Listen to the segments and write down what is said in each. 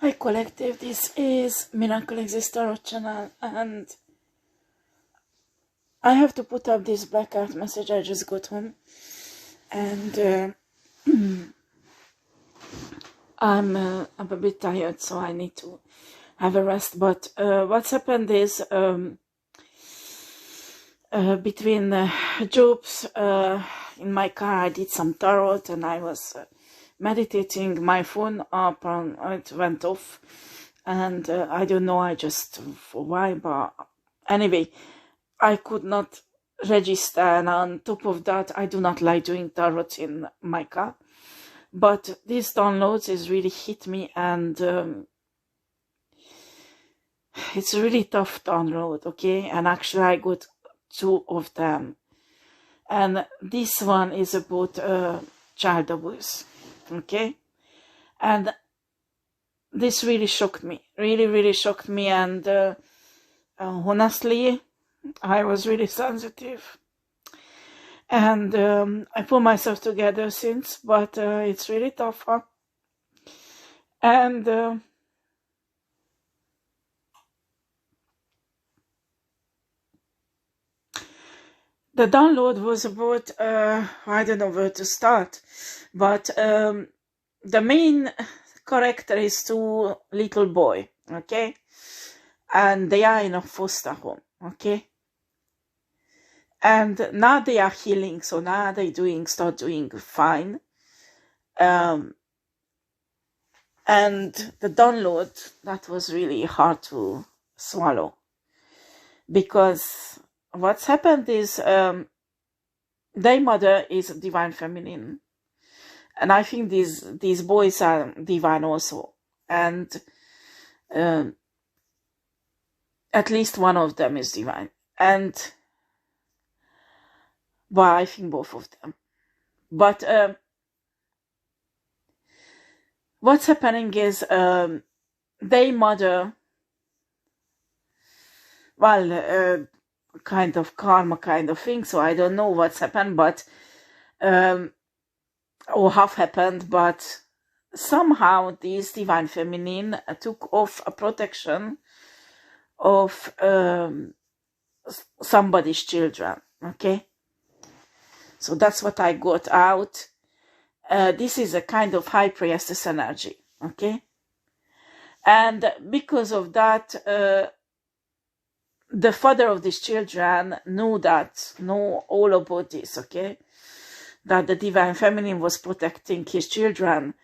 Hi collective, this is miraclexistetarot channel, and I have to put up this blackout message. I just got home and I'm a bit tired, so I need to have a rest. But what's happened is between jobs in my car I did some tarot, and I was meditating. My phone up and it went off, and I don't know, I just for why, but anyway, I could not register, and on top of that I do not like doing tarot in my car. But these downloads is really hit me, and it's a really tough download, okay? And actually I got 2 of them, and this one is about child abuse, okay? And this really shocked me, really shocked me, and honestly I was really sensitive, and I put myself together since, but it's really tough, huh? And the download was about I don't know where to start, but the main character is 2 little boy, okay, and they are in a foster home, okay, and now they are healing, so now they start doing fine. And the download, that was really hard to swallow, because what's happened is their mother is divine feminine, and I think these boys are divine also, and at least one of them is divine, and well, I think both of them. But what's happening is their mother, well, kind of karma kind of thing, so I don't know what's happened, but or have happened, but somehow this divine feminine took off a protection of somebody's children, okay? So that's what I got out. This is a kind of high priestess energy, okay? And because of that, the father of these children know all about this, okay? That the divine feminine was protecting his children.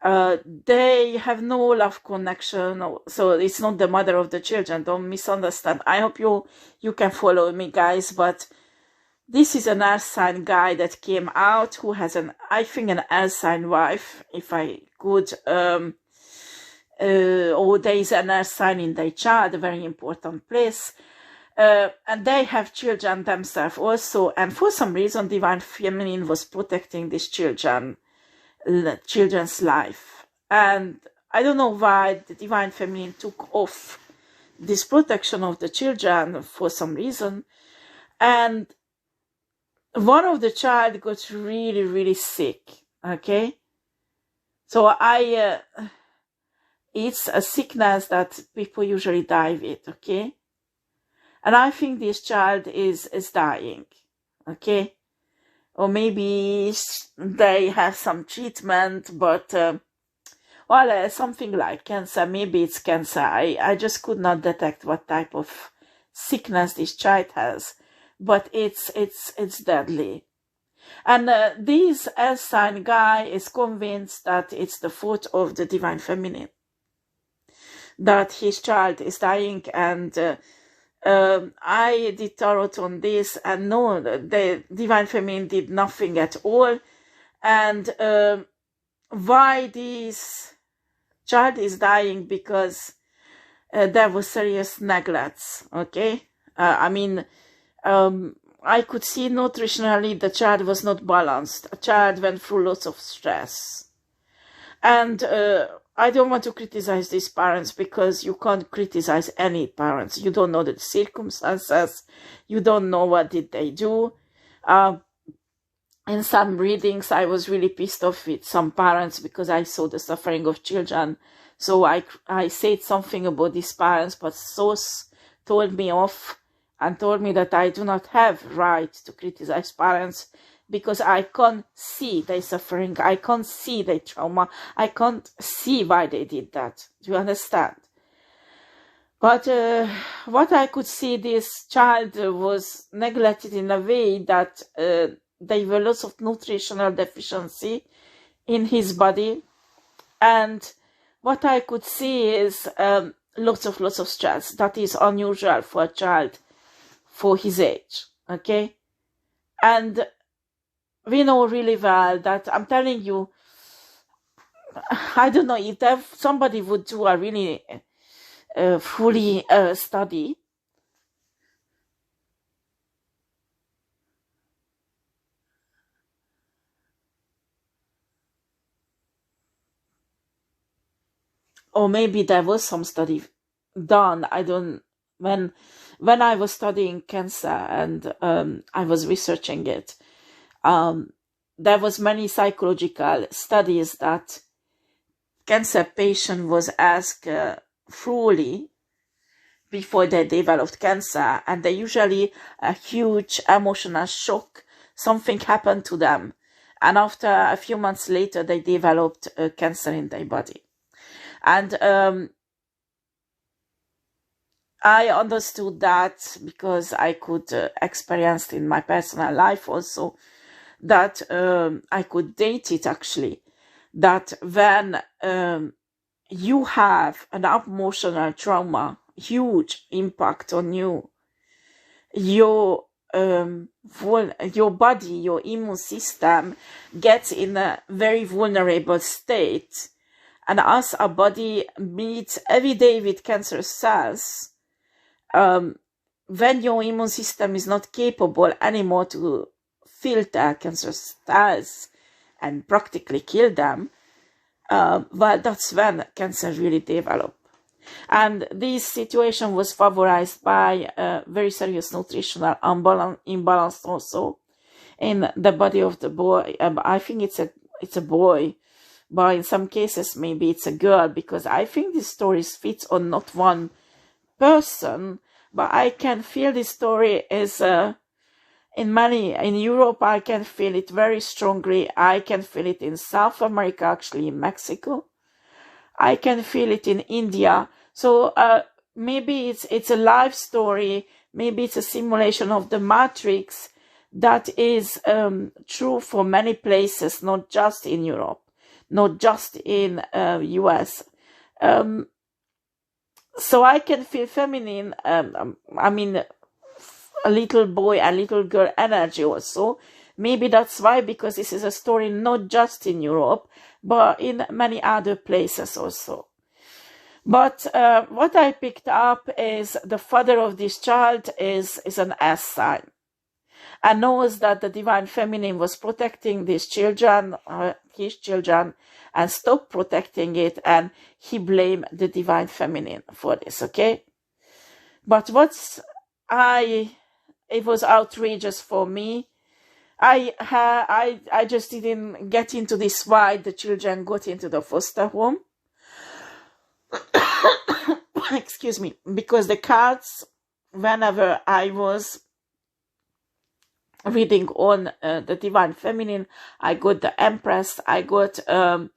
They have no love connection, so it's not the mother of the children. Don't misunderstand. I hope you can follow me, guys, but this is an earth sign guy that came out who has I think an earth sign wife, if I could. Or there is an earth sign in their child, a very important place. And they have children themselves also. And for some reason, divine feminine was protecting these children's life. And I don't know why the divine feminine took off this protection of the children for some reason. And one of the child got really sick, okay? So it's a sickness that people usually die with, okay? And I think this child is dying, okay? Or maybe they have some treatment, but, something like cancer. Maybe it's cancer. I just could not detect what type of sickness this child has. But it's deadly. And this earth sign guy is convinced that it's the fault of the divine feminine, that his child is dying, and I did tarot on this, and no, the divine feminine did nothing at all. And why this child is dying? Because there was serious neglects, okay? I could see nutritionally the child was not balanced. A child went through lots of stress. And I don't want to criticize these parents, because you can't criticize any parents. You don't know the circumstances. You don't know what did they do. in some readings, I was really pissed off with some parents because I saw the suffering of children. So I said something about these parents, but source told me off and told me that I do not have right to criticize parents because I can't see their suffering, I can't see their trauma, I can't see why they did that. Do you understand? But what I could see, this child was neglected in a way that there were lots of nutritional deficiency in his body, and what I could see is lots of stress. That is unusual for a child for his age, okay? And we know really well that, I'm telling you, I don't know if somebody would do a really fully study. Or maybe there was some study done. I don't, when I was studying cancer and I was researching it, there was many psychological studies that cancer patient was asked fully before they developed cancer, and they usually a huge emotional shock, something happened to them, and after a few months later they developed cancer in their body. And I understood that because I could experience in my personal life also that I could date it actually, that when you have an emotional trauma, huge impact on you, your body, your immune system gets in a very vulnerable state. And as our body meets every day with cancer cells, when your immune system is not capable anymore to filter cancer cells and practically kill them, well, that's when cancer really develops. And this situation was favorized by very serious nutritional imbalance also in the body of the boy. I think it's a boy, but in some cases maybe it's a girl, because I think this story fits on not one person, but I can feel this story is in Europe. I can feel it very strongly. I can feel it in South America, actually in Mexico. I can feel it in India. So maybe it's a life story. Maybe it's a simulation of the Matrix that is true for many places, not just in Europe, not just in US. So I can feel feminine, I mean, a little boy and little girl energy also. Maybe that's why, because this is a story not just in Europe, but in many other places also. But what I picked up is the father of this child is an S sign, and knows that the divine feminine was protecting these children, his children, and stopped protecting it, and he blamed the divine feminine for this, okay? But it was outrageous for me. I just didn't get into this why the children got into the foster home. Excuse me, because the cards, whenever I was reading on the divine feminine, I got the Empress, I got the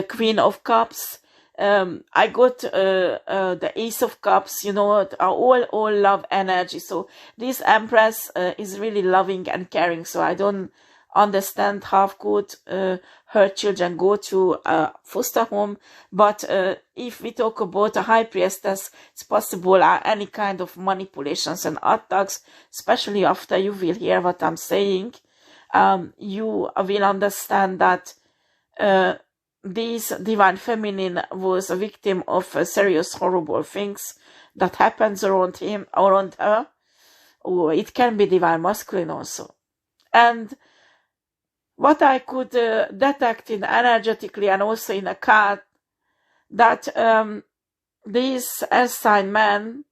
Queen of Cups, I got the Ace of Cups, you know, all love energy. So this Empress is really loving and caring. So I don't understand how could her children go to a foster home. But if we talk about a High Priestess, it's possible any kind of manipulations and attacks, especially after you will hear what I'm saying. You will understand that this divine feminine was a victim of serious horrible things that happens around her, or it can be divine masculine also. And what I could detect in energetically and also in a card, that this S-sign man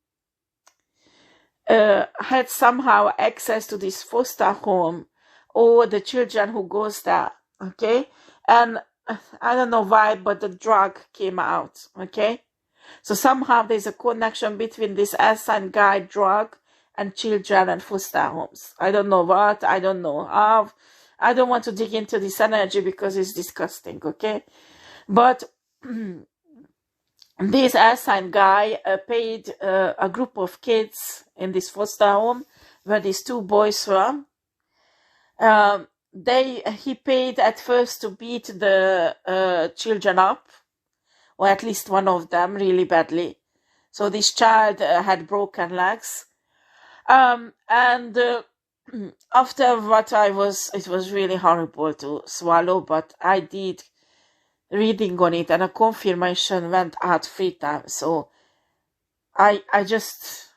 had somehow access to this foster home, or the children who goes there, okay? And I don't know why, but the drug came out, okay? So somehow there's a connection between this air sign guy, drug, and children and foster homes. I don't know what, I don't know how. I don't want to dig into this energy because it's disgusting, okay? But this air sign guy paid a group of kids in this foster home where these two boys were. He paid at first to beat the children up, or at least one of them really badly. So this child had broken legs. And after what it was really horrible to swallow, but I did reading on it and a confirmation went out 3 times. So I just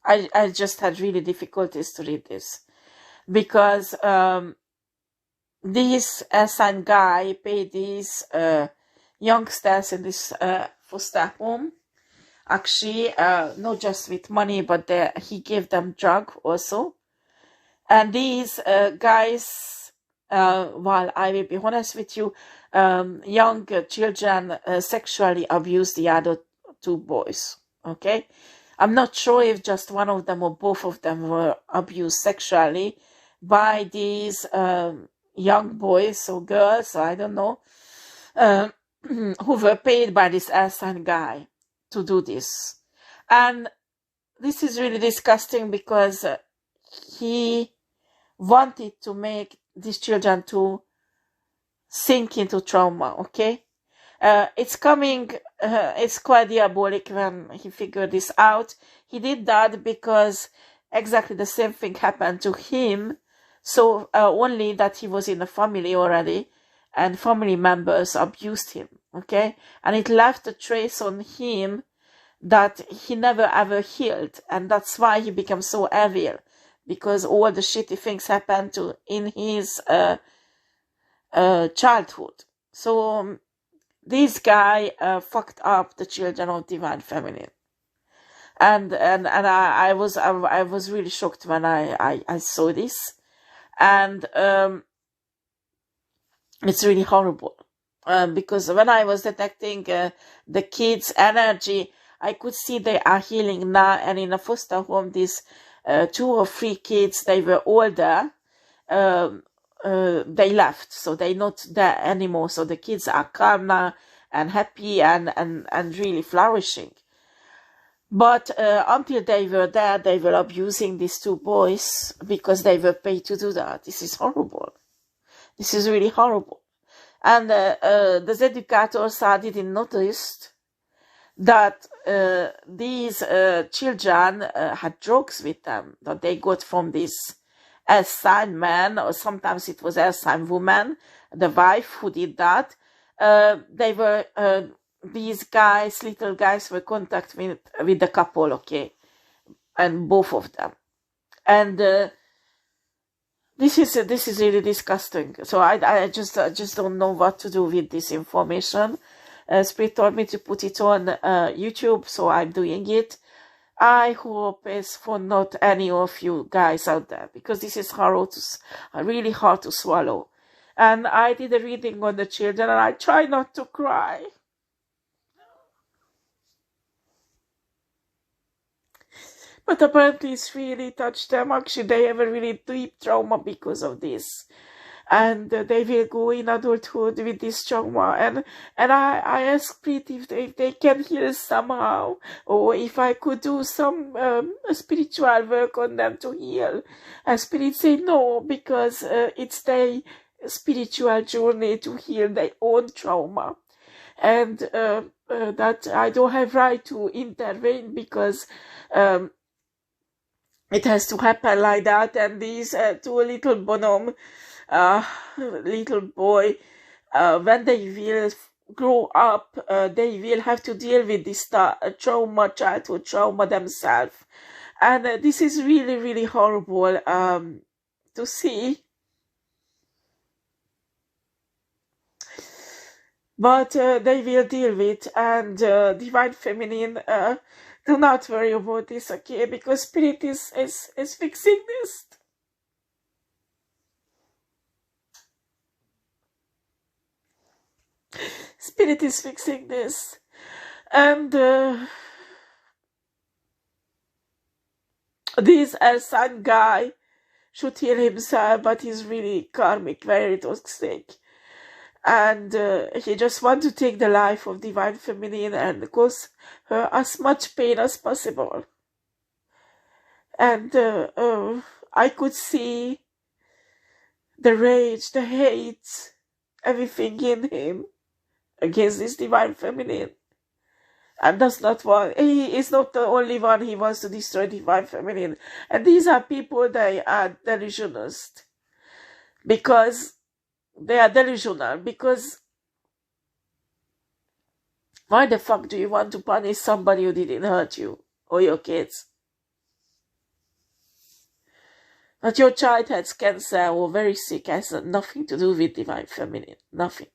had really difficulties to read this, because this sign guy paid these youngsters in this foster home, actually, not just with money, but he gave them drug also. And these guys, while I will be honest with you, young children sexually abused the other 2 boys, okay? I'm not sure if just one of them or both of them were abused sexually by these young boys or girls, I don't know, who were paid by this airsign guy to do this. And this is really disgusting because he wanted to make these children to sink into trauma, okay? It's quite diabolic when he figured this out. He did that because exactly the same thing happened to him, so only that he was in a family already, and family members abused him, okay? And it left a trace on him that he never ever healed, and that's why he became so evil, because all the shitty things happened in his childhood. So this guy fucked up the children of divine feminine, and I was really shocked when I saw this, and it's really horrible, because when I was detecting the kids' energy, I could see they are healing now. And in a foster home, these 2 or 3 kids, they were older. They left, so they're not there anymore. So the kids are calm now and happy and really flourishing. But until they were there, they were abusing these 2 boys because they were paid to do that. This is horrible. This is really horrible. And the educators didn't notice that these children had drugs with them that they got from this assigned man, or sometimes it was assigned woman, the wife who did that. They were these guys, little guys, were in contact with the couple, okay, and both of them. And this is really disgusting. So I just don't know what to do with this information. Spirit told me to put it on YouTube, so I'm doing it. I hope it's for not any of you guys out there, because this is really hard to swallow. And I did a reading on the children, and I try not to cry. But apparently it's really touched them. Actually, they have a really deep trauma because of this. And they will go in adulthood with this trauma. And I asked Spirit if they can heal somehow, or if I could do some spiritual work on them to heal. And Spirit said no, because it's their spiritual journey to heal their own trauma. And that I don't have right to intervene, because it has to happen like that. And these 2 little bonhomme, little boy, when they will grow up, they will have to deal with this childhood trauma themselves. And this is really, really horrible to see. But they will deal with, and Divine Feminine, do not worry about this, okay? Because Spirit is fixing this. Spirit is fixing this. And this Elsan guy should heal himself, but he's really karmic, very toxic. And he just wants to take the life of Divine Feminine and cause her as much pain as possible. And I could see the rage, the hate, everything in him against this Divine Feminine. And does not want, he is not the only one, he wants to destroy Divine Feminine. And these are people, they are delusionist. Because they are delusional. Because why the fuck do you want to punish somebody who didn't hurt you or your kids? That your child has cancer or very sick has nothing to do with Divine Feminine. Nothing.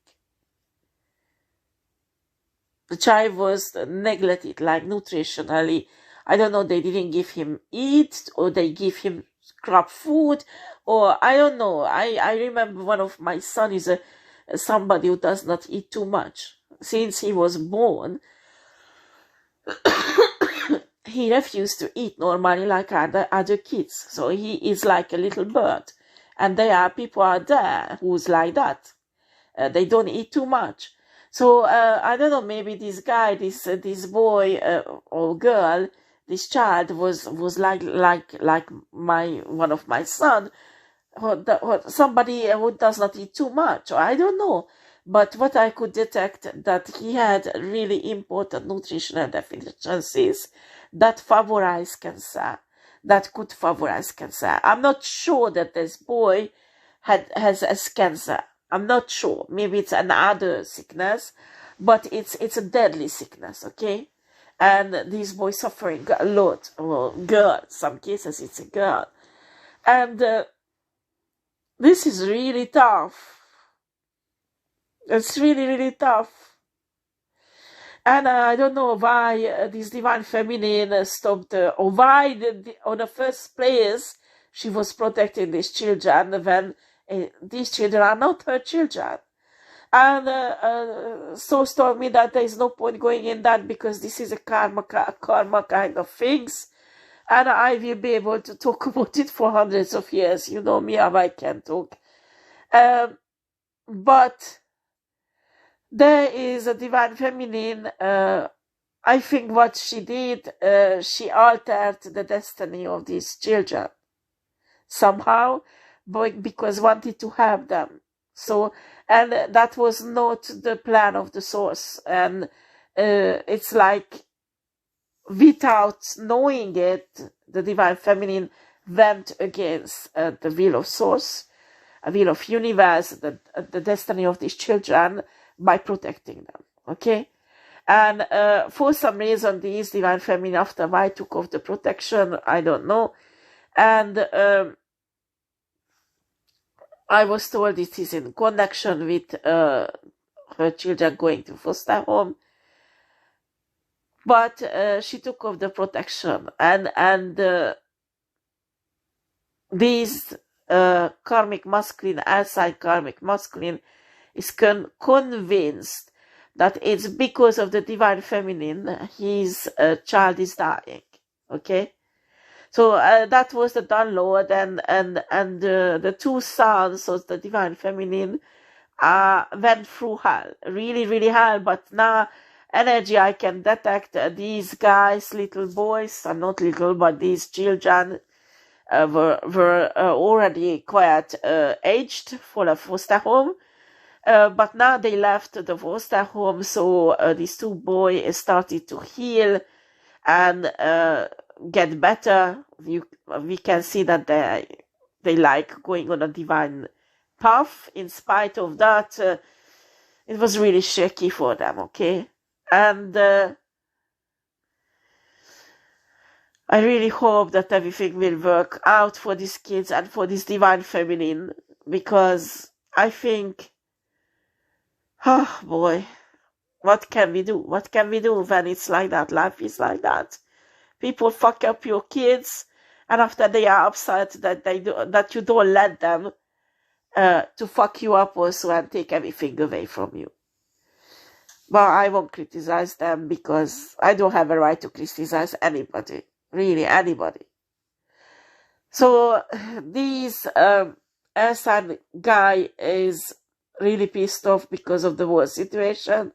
The child was neglected, like nutritionally. I don't know, they didn't give him eat, or they give him crap food, or I don't know. I remember one of my son is somebody who does not eat too much. Since he was born, he refused to eat normally like other kids. So he is like a little bird. And there are people out there who's like that. They don't eat too much. So I don't know, maybe this guy, this boy or girl, this child was like one of my son, or somebody who does not eat too much. Or I don't know. But what I could detect, that he had really important nutritional deficiencies that favorize cancer, that could favorize cancer. I'm not sure that this boy has cancer. I'm not sure. Maybe it's another sickness, but it's a deadly sickness, okay? And this boy suffering a lot, or girl, some cases it's a girl. And this is really tough. It's really, really tough. And I don't know why this Divine Feminine stopped, or why on the first place she was protecting these children when these children are not her children. And Source told me that there is no point going in that because this is a karma kind of things. And I will be able to talk about it for hundreds of years. You know me, how I can talk. But there is a Divine Feminine. I think what she did, she altered the destiny of these children somehow, because wanted to have them. So, and that was not the plan of the Source. And it's like, without knowing it, the Divine Feminine went against the will of Source, a will of universe, the destiny of these children, by protecting them. Okay? And for some reason, these Divine Feminine, after I took off the protection, I don't know. And I was told it is in connection with her children going to foster home. But she took off the protection. And these karmic masculine, outside karmic masculine, is convinced that it's because of the Divine Feminine his child is dying. Okay? So that was the download, and the two sons of the Divine Feminine went through hell, really, really hell. But now, energy I can detect, these guys, little boys, are not little, but these children were already quite aged for a foster home. But now they left the foster home, so these two boys started to heal and get better. We can see that they like going on a divine path. In spite of that, it was really shaky for them, okay? And I really hope that everything will work out for these kids and for this Divine Feminine, because I think, oh boy, what can we do? What can we do when it's like that? Life is like that. People fuck up your kids, and after they are upset that you don't let them to fuck you up also and take everything away from you. But I won't criticize them because I don't have a right to criticize anybody, really anybody. So this Elsan guy is really pissed off because of the whole situation,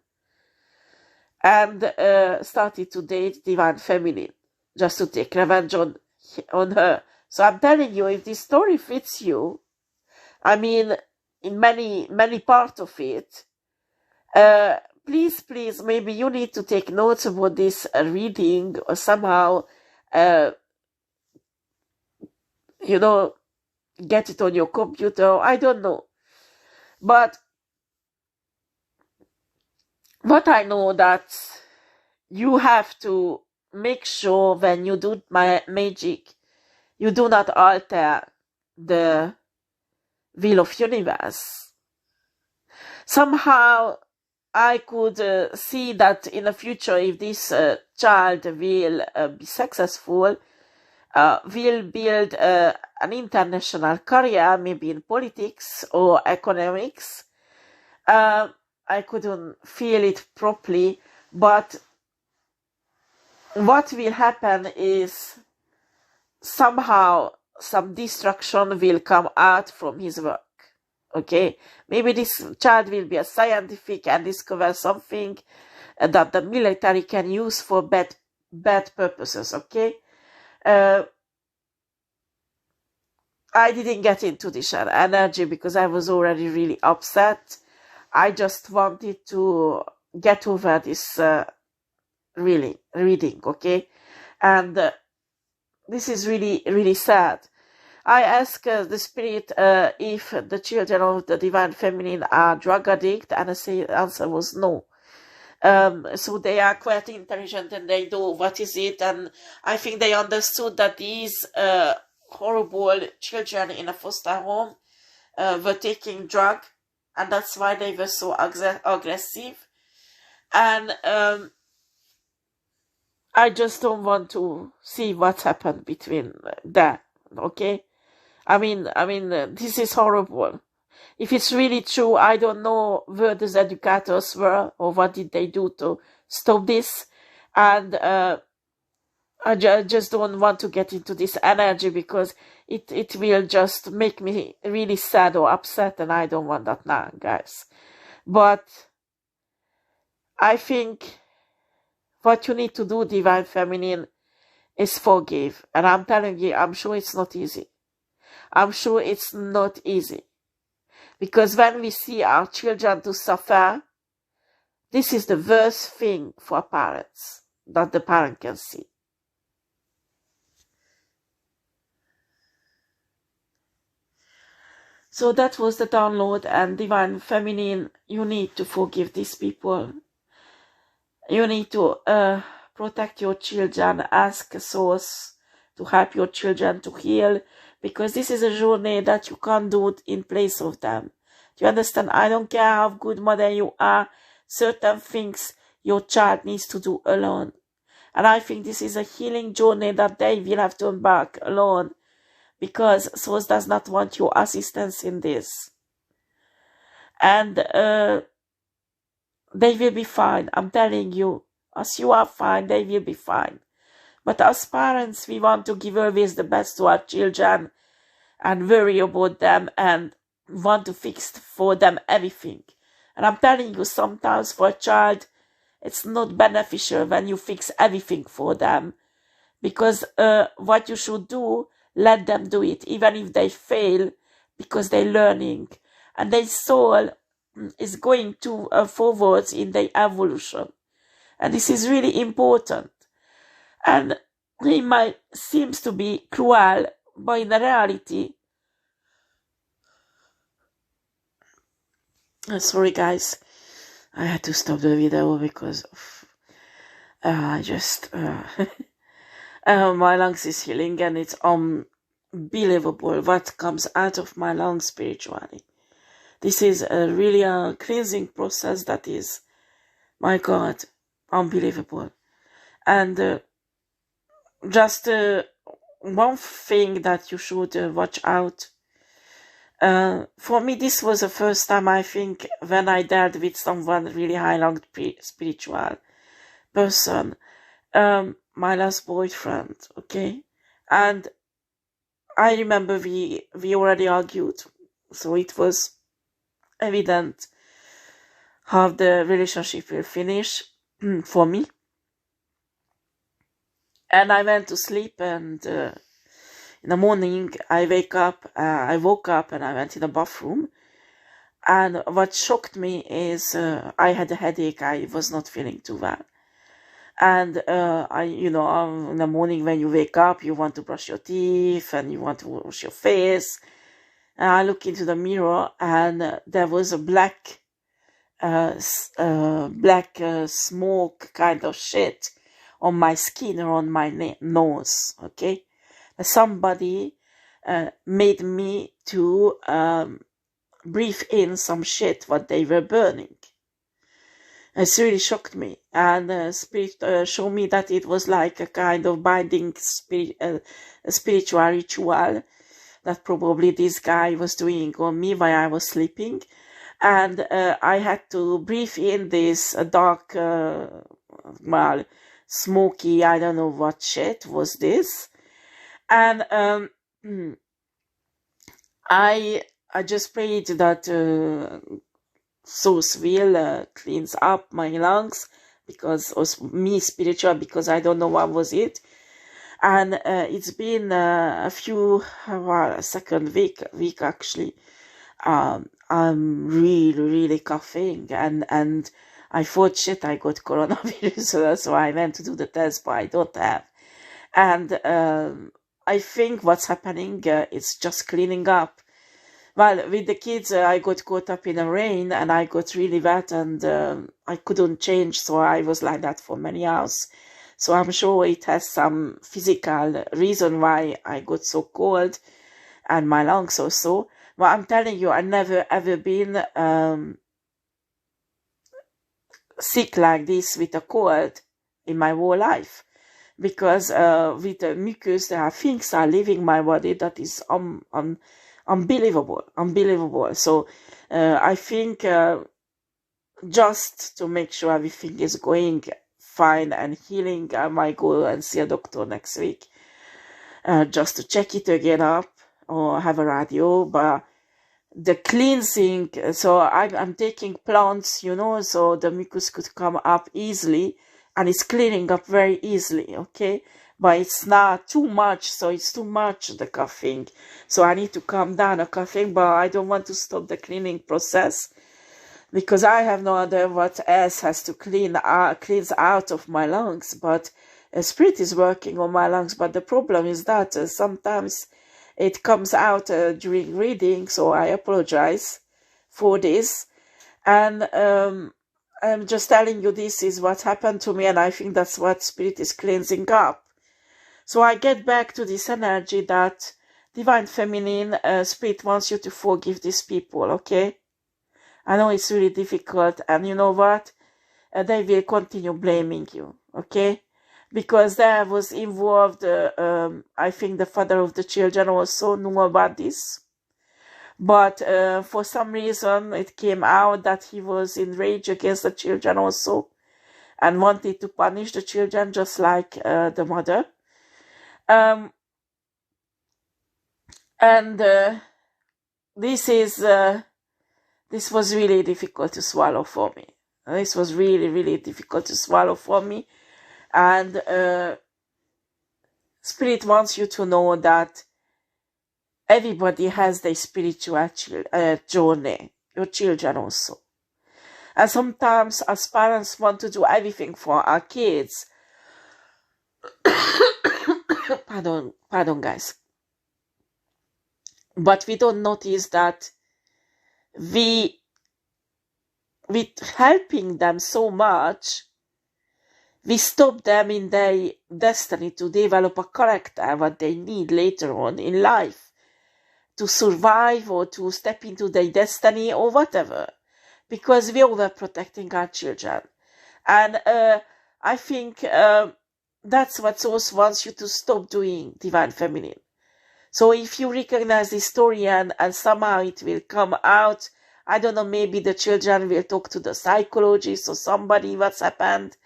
and started to date Divine Feminine just to take revenge on her. So I'm telling you, if this story fits you, I mean, in many parts of it, please, maybe you need to take notes about this reading, or somehow, you know, get it on your computer. I don't know. But what I know that you have to make sure when you do magic, you do not alter the will of universe. Somehow I could see that in the future, if this child will be successful, will build an international career, maybe in politics or economics. I couldn't feel it properly, but what will happen is somehow some destruction will come out from his work. Okay, maybe this child will be a scientific and discover something that the military can use for bad purposes. Okay, I didn't get into this energy because I was already really upset. I just wanted to get over this really reading, okay? And this is really sad. I asked the spirit if the children of the Divine Feminine are drug addicts, and the answer was no. So they are quite intelligent and they know what is it, and I think they understood that these horrible children in a foster home were taking drug, and that's why they were so aggressive. And I just don't want to see what happened between them. Okay, I mean, this is horrible. If it's really true, I don't know where the educators were or what did they do to stop this. And I just don't want to get into this energy because it will just make me really sad or upset, and I don't want that now, guys. But I think what you need to do, Divine Feminine, is forgive. And I'm telling you, I'm sure it's not easy. I'm sure it's not easy. Because when we see our children to suffer, this is the worst thing for parents that the parent can see. So that was the download, and Divine Feminine, you need to forgive these people. You need to protect your children, ask a source to help your children to heal, because this is a journey that you can't do in place of them. Do you understand? I don't care how good mother you are, certain things your child needs to do alone. And I think this is a healing journey that they will have to embark alone, because source does not want your assistance in this. And they will be fine. I'm telling you, as you are fine, they will be fine. But as parents, we want to give always the best to our children and worry about them and want to fix for them everything. And I'm telling you, sometimes for a child, it's not beneficial when you fix everything for them. Because what you should do, let them do it, even if they fail, because they're learning. And their soul is going to forwards in their evolution. And this is really important. And it might seems to be cruel, but in reality, sorry guys, I had to stop the video because of my lungs is healing, and it's unbelievable what comes out of my lungs spiritually. This is really a cleansing process that is, my God, unbelievable. And just one thing that you should watch out. For me, this was the first time, I think, when I dealt with someone really high-long spiritual person. My last boyfriend, okay? And I remember we already argued, so it was evident how the relationship will finish for me. And I went to sleep, and in the morning I woke up and I went in the bathroom. And what shocked me is I had a headache. I was not feeling too well. And in the morning when you wake up, you want to brush your teeth and you want to wash your face. And I look into the mirror, and there was a black smoke kind of shit on my skin or on my nose. Okay, somebody made me to breathe in some shit what they were burning. It really shocked me, and Spirit showed me that it was like a kind of binding spiritual ritual that probably this guy was doing on me while I was sleeping. And I had to breathe in this dark, smoky, I don't know what shit was this. And I just prayed that Source will cleans up my lungs, because of me spiritual, because I don't know what was it. And it's been a few second week actually. I'm really coughing, and I thought, shit, I got coronavirus, so I went to do the test, but I don't have. And I think what's happening is just cleaning up. Well, with the kids, I got caught up in the rain, and I got really wet, and I couldn't change, so I was like that for many hours. So I'm sure it has some physical reason why I got so cold, and my lungs also. But I'm telling you, I've never ever been sick like this with a cold in my whole life. Because with the mucus, there are things are leaving my body that is unbelievable. So I think just to make sure everything is going fine and healing, I might go and see a doctor next week, just to check it again up or have a radio. But the cleansing, so I'm taking plants, so the mucus could come up easily, and it's cleaning up very easily, okay? But it's not too much, so it's too much, the coughing. So I need to calm down the coughing, but I don't want to stop the cleaning process, because I have no idea what else has to cleans out of my lungs. But Spirit is working on my lungs. But the problem is that sometimes it comes out during reading, so I apologize for this. And I'm just telling you, this is what happened to me, and I think that's what Spirit is cleansing up. So I get back to this energy that Divine Feminine Spirit wants you to forgive these people, okay? I know it's really difficult, and you know what? They will continue blaming you, okay? Because there was involved, I think the father of the children also knew about this. But for some reason, it came out that he was enraged against the children also, and wanted to punish the children just like the mother. This was really difficult to swallow for me. This was really difficult to swallow for me. And Spirit wants you to know that everybody has their spiritual journey, your children also. And sometimes as parents want to do everything for our kids. Pardon guys. But we don't notice that with helping them so much, we stop them in their destiny to develop a character what they need later on in life to survive or to step into their destiny or whatever, because we were protecting our children. And I think that's what Source wants you to stop doing, Divine Feminine. So if you recognize this story and somehow it will come out, I don't know, maybe the children will talk to the psychologist or somebody what's happened.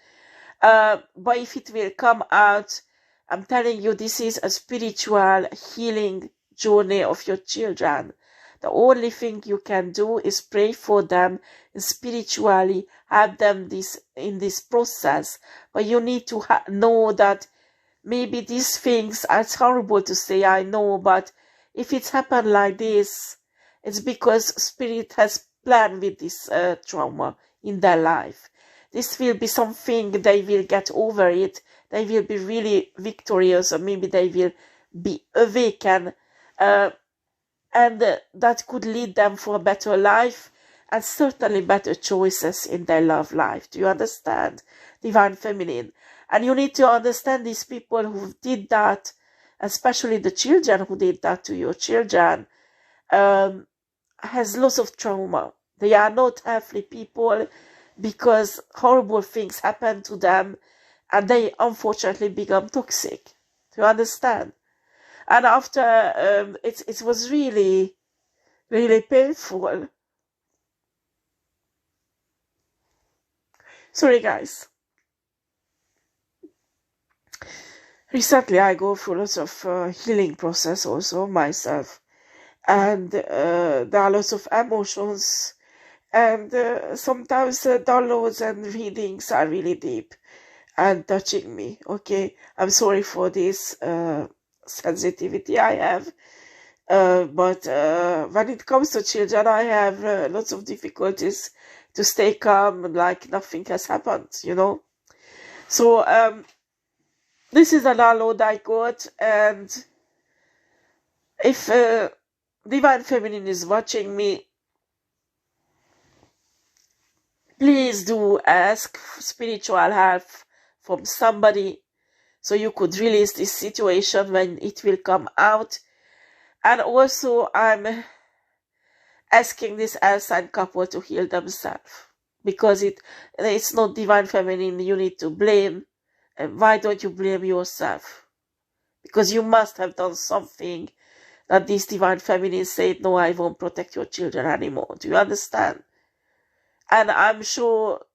But if it will come out, I'm telling you, this is a spiritual healing journey of your children. The only thing you can do is pray for them and spiritually help them in this process. But you need to know that maybe these things, it's horrible to say, I know, but if it's happened like this, it's because Spirit has planned with this trauma in their life. This will be something, they will get over it, they will be really victorious, or maybe they will be awakened, and that could lead them for a better life, and certainly better choices in their love life. Do you understand? Divine Feminine. And you need to understand these people who did that, especially the children who did that to your children, has lots of trauma. They are not healthy people because horrible things happen to them and they unfortunately become toxic. Do you understand? And after, it was really, really painful. Sorry, guys. Recently, I go through lots of healing process also myself. And there are lots of emotions. And sometimes downloads and readings are really deep and touching me. Okay, I'm sorry for this sensitivity I have. But when it comes to children, I have lots of difficulties to stay calm, like nothing has happened, you know. So this is an download I got, and if Divine Feminine is watching me, please do ask spiritual help from somebody so you could release this situation when it will come out. And also I'm asking this air sign couple to heal themselves, because it's not Divine Feminine you need to blame. And why don't you blame yourself? Because you must have done something that this Divine Feminine said, no, I won't protect your children anymore. Do you understand? And I'm sure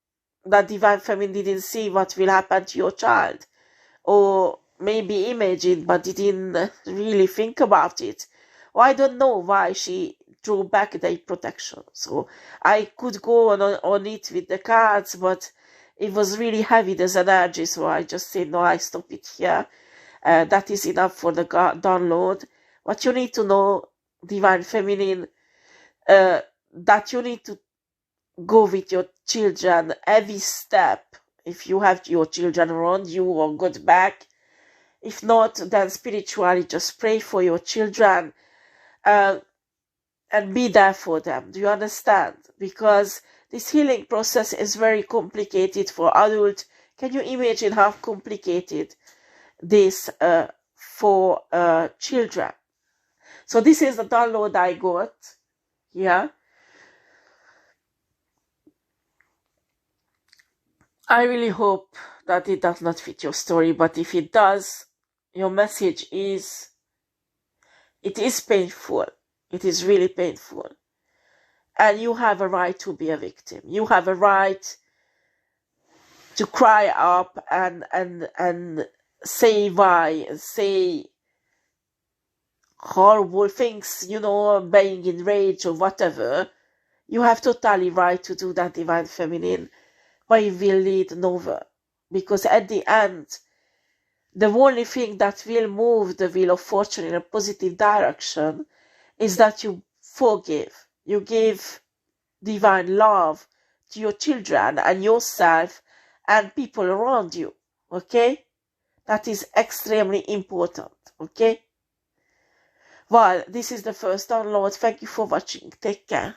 that Divine Feminine didn't see what will happen to your child, or maybe imagine, but didn't really think about it. Or I don't know why she drew back the protection. So I could go on it with the cards, but it was really heavy, this energy, so I just said, no, I stop it here. That is enough for the download. What you need to know, Divine Feminine, that you need to go with your children every step. If you have your children around you or got back. If not, then spiritually just pray for your children and be there for them. Do you understand? Because this healing process is very complicated for adults. Can you imagine how complicated this for children? So this is the download I got. Yeah. I really hope that it does not fit your story, but if it does, your message is, it is painful. It is really painful. And you have a right to be a victim. You have a right to cry up and say why, and say horrible things, you know, being enraged or whatever. You have totally right to do that, Divine Feminine, but it will lead nowhere. Because at the end, the only thing that will move the wheel of fortune in a positive direction is that you forgive. You give divine love to your children and yourself and people around you. Okay? That is extremely important. Okay? Well, this is the first download. Thank you for watching. Take care.